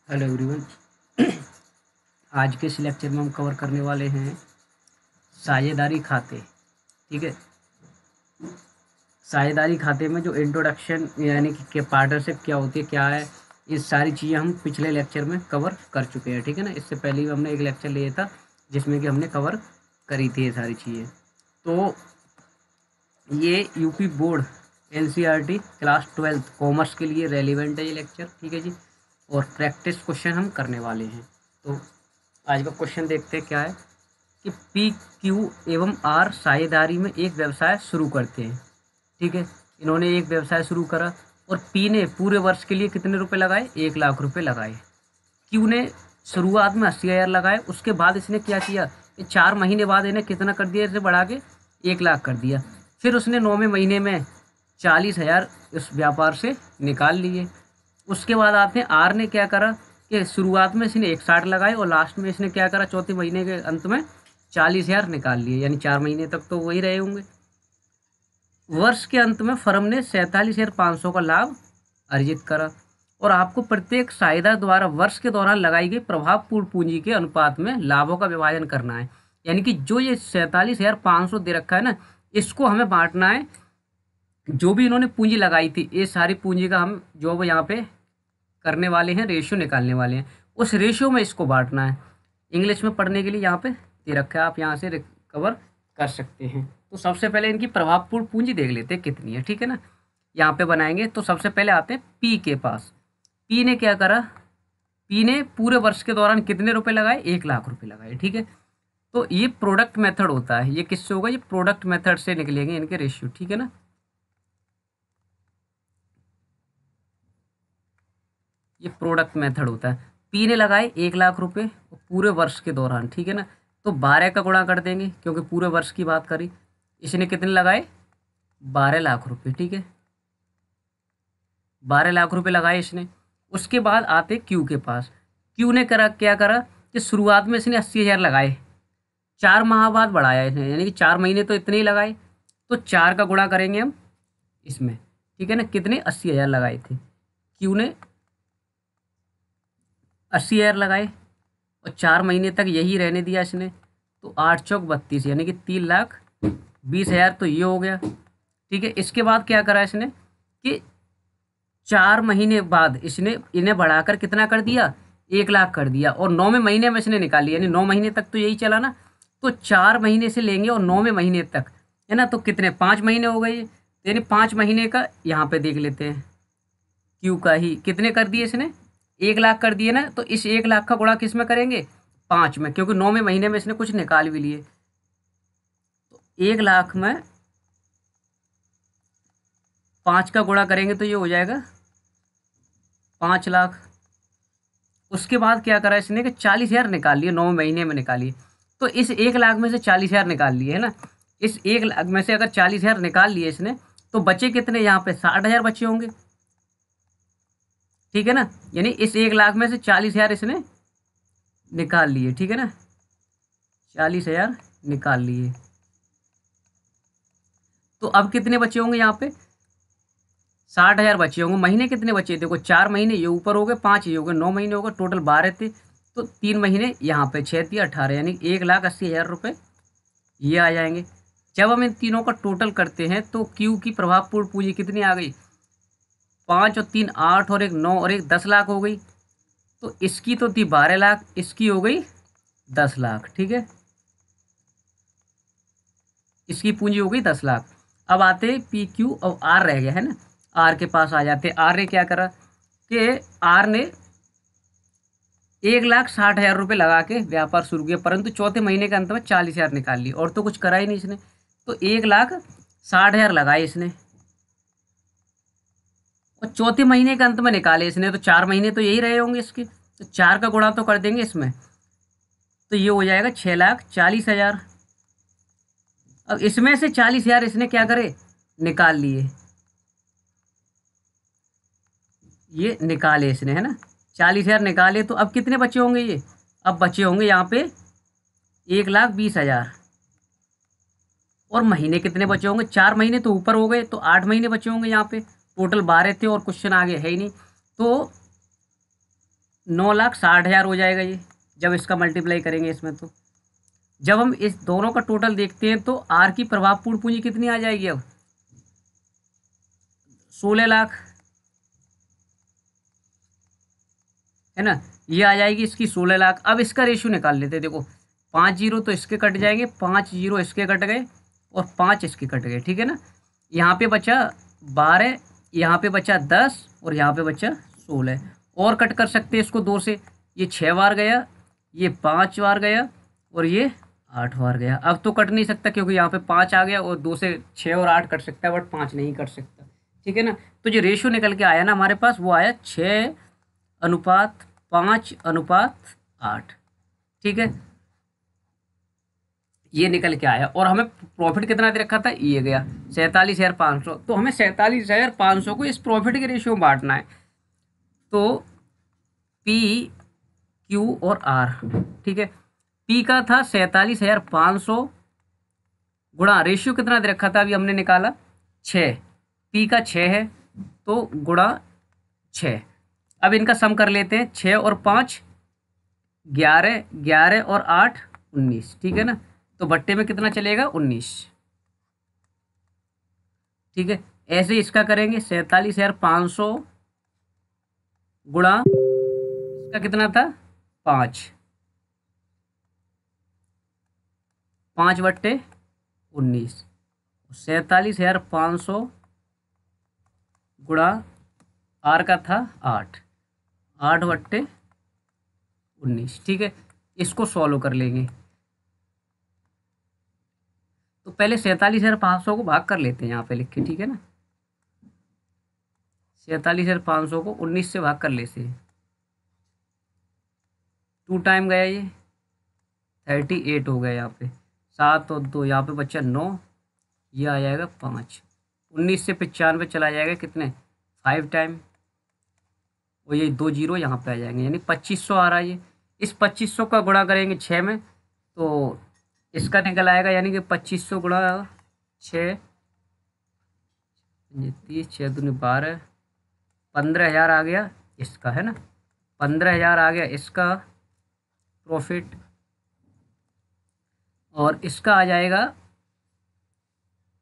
Hello everyone. आज के इस लेक्चर में हम कवर करने वाले हैं साझेदारी खाते। ठीक है। साझेदारी खाते में जो इंट्रोडक्शन यानी कि पार्टनरशिप क्या होती है, क्या है, ये सारी चीज़ें हम पिछले लेक्चर में कवर कर चुके हैं। ठीक है ना। इससे पहले भी हमने एक लेक्चर लिया था जिसमें कि हमने कवर करी थी ये सारी चीज़ें। तो ये UP board NCERT class 12th commerce के लिए रेलिवेंट है ये लेक्चर। ठीक है जी। और प्रैक्टिस क्वेश्चन हम करने वाले हैं। तो आज का क्वेश्चन देखते हैं क्या है कि पी क्यू एवं आर साझेदारी में एक व्यवसाय शुरू करते हैं। ठीक है। इन्होंने एक व्यवसाय शुरू करा और पी ने पूरे वर्ष के लिए कितने रुपए लगाए? 1 लाख रुपए लगाए। क्यू ने शुरुआत में 80,000 लगाए। उसके बाद इसने क्या किया, ये 4 महीने बाद इन्हें कितना कर दिया, इसे बढ़ा के 1 लाख कर दिया। फिर उसने 9वें महीने में 40,000 इस व्यापार से निकाल लिए। उसके बाद आते हैं आर ने क्या करा कि शुरुआत में इसने 61 लगाए और लास्ट में इसने क्या करा, चौथे महीने के अंत में 40,000 निकाल लिए, यानी 4 महीने तक तो वही रहे होंगे। वर्ष के अंत में फर्म ने 47,500 का लाभ अर्जित करा और आपको प्रत्येक साझेदार द्वारा वर्ष के दौरान लगाई गई प्रभावपूर्ण पूंजी के अनुपात में लाभों का विभाजन करना है। यानी कि जो ये 47,500 दे रखा है ना, इसको हमें बांटना है। जो भी इन्होंने पूंजी लगाई थी, ये सारी पूंजी का हम जो अब यहाँ पे करने वाले हैं, रेशियो निकालने वाले हैं, उस रेशियो में इसको बांटना है। इंग्लिश में पढ़ने के लिए यहाँ पे दे रखा है, आप यहाँ से रिकवर कर सकते हैं। तो सबसे पहले इनकी प्रभावपूर्ण पूंजी देख लेते हैं कितनी है। ठीक है ना। यहाँ पे बनाएंगे तो सबसे पहले आते हैं पी के पास। पी ने क्या करा, पी ने पूरे वर्ष के दौरान कितने रुपए लगाए? 1 लाख रुपए लगाए। ठीक है। तो ये प्रोडक्ट मेथड होता है। ये किससे होगा? ये प्रोडक्ट मेथड से निकलेंगे इनके रेशियो। ठीक है ना। ये प्रोडक्ट मेथड होता है। पी ने लगाए 1 लाख रुपए पूरे वर्ष के दौरान। ठीक है ना। तो 12 का गुणा कर देंगे क्योंकि पूरे वर्ष की बात करी। इसने कितने लगाए? 12 लाख रुपए। ठीक है। 12 लाख रुपए लगाए इसने। उसके बाद आते क्यू के पास। क्यू ने करा क्या करा कि शुरुआत में इसने 80,000 लगाए, 4 माह बाद बढ़ाया इसने, यानी कि 4 महीने तो इतने ही लगाए। तो 4 का गुणा करेंगे हम इसमें। ठीक है ना। कितने? 80,000 लगाए थे क्यू ने। 80,000 लगाए और 4 महीने तक यही रहने दिया इसने। तो 8 चौक 32 यानी कि 3,20,000 तो ये हो गया। ठीक है। इसके बाद क्या करा इसने कि 4 महीने बाद इसने इन्हें बढ़ाकर कितना कर दिया? 1 लाख कर दिया और 9वें महीने में इसने निकाली, यानी 9 महीने तक तो यही चला ना। तो 4 महीने से लेंगे और 9वें महीने तक, है ना। तो कितने? 5 महीने हो गए। यानी 5 महीने का यहाँ पे देख लेते हैं। क्यू का ही कितने कर दिए इसने? 1 लाख कर दिए ना। तो इस 1 लाख का गुणा किस में करेंगे? 5 में, क्योंकि 9वें महीने में इसने कुछ निकाल भी लिए। तो 1 लाख में 5 का गुणा करेंगे तो ये हो जाएगा 5 लाख। उसके बाद क्या करा इसने कि 40,000 निकाल लिए, 9 महीने में निकालिए। तो इस 1 लाख में से 40,000 निकाल लिए, है ना। इस 1 लाख में से अगर 40,000 निकाल लिए इसने, तो बचे कितने? यहाँ पे 60,000 बचे होंगे। ठीक है ना। यानी इस 1 लाख में से 40,000 इसने निकाल लिए। ठीक है ना। 40,000 निकाल लिए। तो अब कितने बचे होंगे यहाँ पे? 60,000 बचे होंगे। महीने कितने बचे? देखो 4 महीने ये ऊपर हो गए, 5 ये हो गए, 9 महीने हो गए, टोटल 12 थे। तो 3 महीने यहाँ पे 6 × 3 = 18, यानी 1,80,000 रुपये ये आ जाएंगे। जब हम इन तीनों का टोटल करते हैं तो क्यू की प्रभावपूर्ण पूंजी कितनी आ गई? 5 और 3 8 और 1 9 और 1 10 लाख हो गई। तो इसकी तो थी 12 लाख, इसकी हो गई 10 लाख। ठीक है। इसकी पूंजी हो गई 10 लाख। अब आते हैं पी क्यू और आर रह गया, है ना। आर के पास आ जाते हैं। आर ने क्या करा कि आर ने 1,60,000 रुपये लगा के व्यापार शुरू किया, परंतु चौथे महीने के अंत में 40,000 निकाल ली और तो कुछ करा ही नहीं इसने। तो 1,60,000 लगाए इसने और चौथे महीने के अंत में निकाले इसने। तो 4 महीने तो यही रहे होंगे इसके। तो 4 का गुणा तो कर देंगे इसमें, तो ये हो जाएगा 6,40,000। अब इसमें से 40,000 इसने क्या करे? निकाल लिए। ये निकाले इसने, है ना। 40,000 निकाले। तो अब कितने बचे होंगे ये? अब बचे होंगे यहाँ पे 1,20,000। और महीने कितने बचे होंगे? 4 महीने तो ऊपर हो गए, तो 8 महीने बचे होंगे यहाँ पे। टोटल 12 थे और क्वेश्चन आगे है ही नहीं। तो 9,60,000 हो जाएगा ये, जब इसका मल्टीप्लाई करेंगे इसमें। तो जब हम इस दोनों का टोटल देखते हैं तो आर की प्रभावपूर्ण पूंजी कितनी आ जाएगी अब? 16 लाख, है ना, ये आ जाएगी इसकी 16 लाख। अब इसका रेशियो निकाल लेते हैं। देखो 5 जीरो तो इसके कट जाएंगे, 5 जीरो इसके कट गए और 5 इसके कट गए, ठीक है ना। यहाँ पे बचा 12, यहाँ पे बचा 10 और यहाँ पे बचा 16। और कट कर सकते हैं इसको 2 से, ये 6 बार गया, ये 5 बार गया और ये 8 बार गया। अब तो कट नहीं सकता क्योंकि यहाँ पे 5 आ गया और 2 से 6 और 8 कट सकता है, बट 5 नहीं कट सकता, ठीक है ना। तो जो रेशियो निकल के आया ना हमारे पास, वो आया 6:5:8, ठीक है, ये निकल के आया। और हमें प्रॉफिट कितना दे रखा था, ये गया 47,500। तो हमें 47,500 को इस प्रॉफिट के रेशियो में बांटना है। तो पी, क्यू और आर, ठीक है। पी का था 47,500 गुणा रेशियो कितना दे रखा था, अभी हमने निकाला 6, पी का 6 है तो गुणा 6। अब इनका सम कर लेते हैं, 6 और 5 11, 11 और 8 19, ठीक है ना। तो बट्टे में कितना चलेगा, 19, ठीक है। ऐसे ही इसका करेंगे, 47,500 गुणा इसका कितना था 5, 5 बट्टे 19, 47,500 गुणा आर का था 8, 8 बट्टे 19, ठीक है। इसको सॉल्व कर लेंगे। तो पहले 47,500 को भाग कर लेते हैं, यहाँ पे लिख के, ठीक है ना। 47,500 को 19 से भाग कर लेते हैं, 2 टाइम गया ये 38 हो गया। यहाँ पे 7 और 2, यहाँ पे बच्चा 9, ये आ जाएगा 5। 19 से 95 चला जाएगा कितने, 5 टाइम, और ये 2 जीरो यहाँ पे आ जाएंगे, यानी 2500 आ रहा है ये। इस 2500 का गुणा करेंगे 6 में तो इसका निकल आएगा, यानी कि 2500 गुणा 6, 30, 6 दूनी 12, 15,000 आ गया इसका, है ना। 15,000 आ गया इसका प्रॉफिट, और इसका आ जाएगा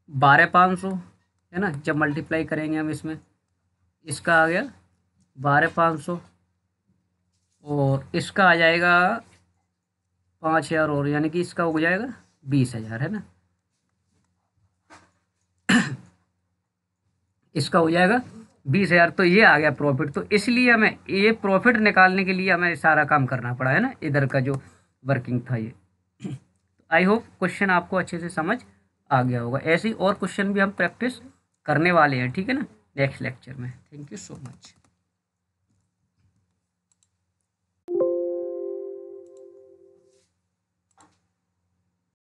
12,500, है ना। जब मल्टीप्लाई करेंगे हम इसमें, इसका आ गया 12,500 और इसका आ जाएगा 5,000 और, यानी कि इसका हो जाएगा 20,000, है ना। इसका हो जाएगा 20,000। तो ये आ गया प्रॉफिट। तो इसलिए हमें ये प्रॉफिट निकालने के लिए हमें सारा काम करना पड़ा, है ना, इधर का जो वर्किंग था ये। आई होप क्वेश्चन आपको अच्छे से समझ आ गया होगा। ऐसे ही और क्वेश्चन भी हम प्रैक्टिस करने वाले हैं, ठीक है ना, नेक्स्ट लेक्चर में। Thank you so much.